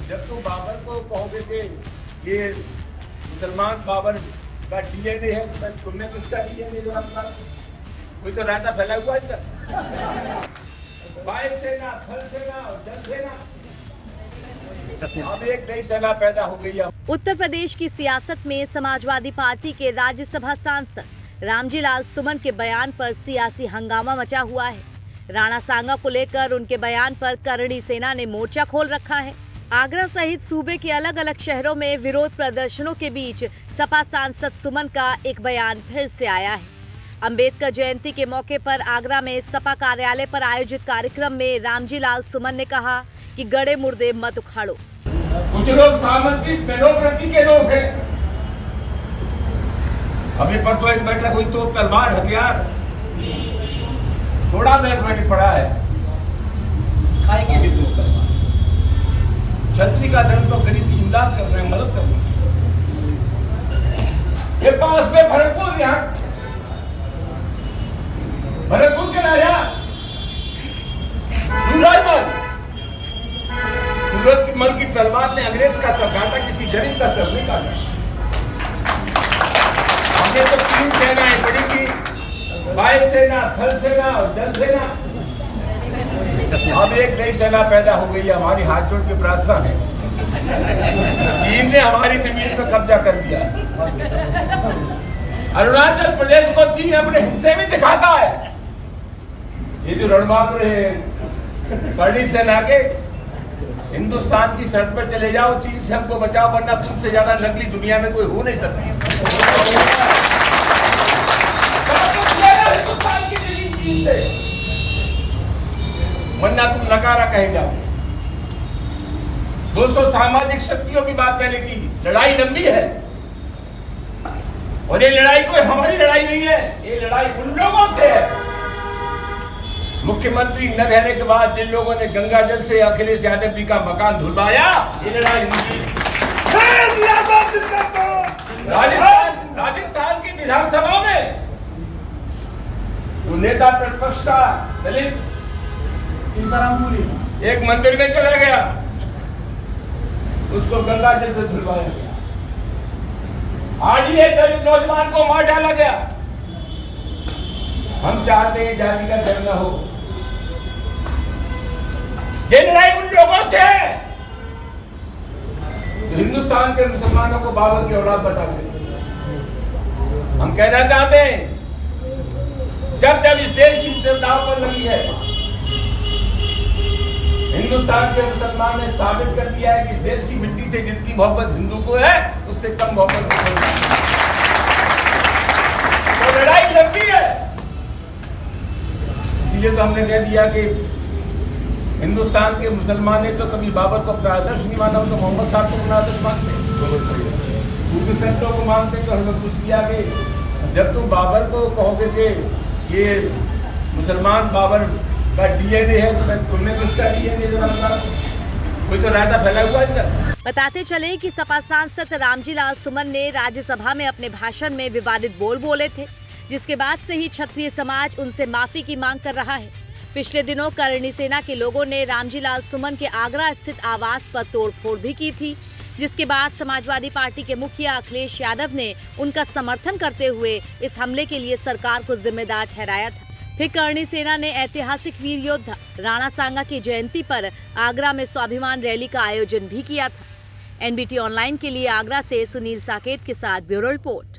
जब तुम बाबर को कहोगे कि ये मुसलमान बाबर का डीएनए है तो तुमने किसका डीएनए जो आपका कोई तो रहता फैला हुआ है वायु सेना, थल सेना और जल सेना, अब एक नई सेना पैदा हो गई है। उत्तर प्रदेश की सियासत में समाजवादी पार्टी के राज्यसभा सांसद रामजी लाल सुमन के बयान पर सियासी हंगामा मचा हुआ है। राणा सांगा को लेकर उनके बयान पर करणी सेना ने मोर्चा खोल रखा है। आगरा सहित सूबे के अलग अलग शहरों में विरोध प्रदर्शनों के बीच सपा सांसद सुमन का एक बयान फिर से आया है। अंबेडकर जयंती के मौके पर आगरा में सपा कार्यालय पर आयोजित कार्यक्रम में रामजी लाल सुमन ने कहा कि गड़े मुर्दे मत उखाड़ो। कुछ लोग सामाजिक डेमोक्रेसी के लोग हैं। अभी परसों एक बैठक हुई तो तलवार हथियार थोड़ा मैंने पढ़ा है, खाएंगे भी दो तलवार। छतरी का धर्म तो गरीब की इमदाद कर रहे हैं, मदद कर रहे हैं। ये पास में भरतपुर, यहाँ भरतपुर के राजा सूरजमल की तलवार ने अंग्रेज का सर काटा, किसी गरीब का सर नहीं काटा। हमने तो 3 सेनाएं पड़ी थी, वायु सेना, थल सेना और जल सेना। अब एक नई सेना पैदा हो गई है। हमारी हाथ जोड़ के प्रार्थना है, चीन ने हमारी जमीन पर कब्जा कर लिया। अरुणाचल प्रदेश को चीन अपने हिस्से में दिखाता है। ये जो रणबांकुर है करणी सेना के, हिंदुस्तान की शर्त पर चले जाओ, चीन से हमको बचाओ, वरना तुमसे ज्यादा नकली दुनिया में कोई हो नहीं सकता। हिंदुस्तान की जमीन चीन से, वरना तुम नकारा कहे जाओ। दोस्तों, सामाजिक शक्तियों की बात मैंने की। लड़ाई लंबी है और ये लड़ाई कोई हमारी लड़ाई नहीं है, ये लड़ाई उन लोगों से है। मुख्यमंत्री न रहने के बाद जिन लोगों ने गंगा जल से अखिलेश यादव जी का मकान धुलवाया, ये लड़ाई उनकी। राजस्थान की विधानसभा में जो नेता प्रतिपक्ष था दलित, एक मंदिर में चला गया, उसको गंगा जल से धुलवाया गया। आज ही एक दलित नौजवान को मार डाला गया। हम चाहते हैं जाति का डर न हो। ये लड़ाई उन लोगों से है जो हिंदुस्तान के मुसलमानों को बाबर की औलाद बताते हैं। हम कहना चाहते हैं, जब जब इस देश की दाव पर लगी है, हिंदुस्तान के मुसलमान ने साबित कर दिया है कि देश की मिट्टी से जितनी मोहब्बत हिंदू को है, उससे कम मोहब्बत तो लड़ाई लंबी है। इसलिए तो हमने कह दिया कि हिंदुस्तान के मुसलमान ने तो कभी बाबर को अपना आदर्श नहीं माना, तो मोहम्मद साहब को अपना आदर्श मानते, दूसरे संतों को मानते। तो हमें पूछ लिया कि जब तुम बाबर को कहोगे कि ये मुसलमान बाबर का डीएनए है तो तुमने किसका डीएनए जो आपका कोई तो रहता फैला हुआ है। बताते चले कि सपा सांसद रामजी लाल सुमन ने राज्यसभा में अपने भाषण में विवादित बोल बोले थे, जिसके बाद से ही क्षत्रिय समाज उनसे माफी की मांग कर रहा है। पिछले दिनों करणी सेना के लोगों ने रामजी लाल सुमन के आगरा स्थित आवास पर तोड़फोड़ भी की थी, जिसके बाद समाजवादी पार्टी के मुखिया अखिलेश यादव ने उनका समर्थन करते हुए इस हमले के लिए सरकार को जिम्मेदार ठहराया था। फिर करणी सेना ने ऐतिहासिक वीर योद्धा राणा सांगा की जयंती पर आगरा में स्वाभिमान रैली का आयोजन भी किया था। एनबीटी ऑनलाइन के लिए आगरा से सुनील साकेत के साथ ब्यूरो रिपोर्ट।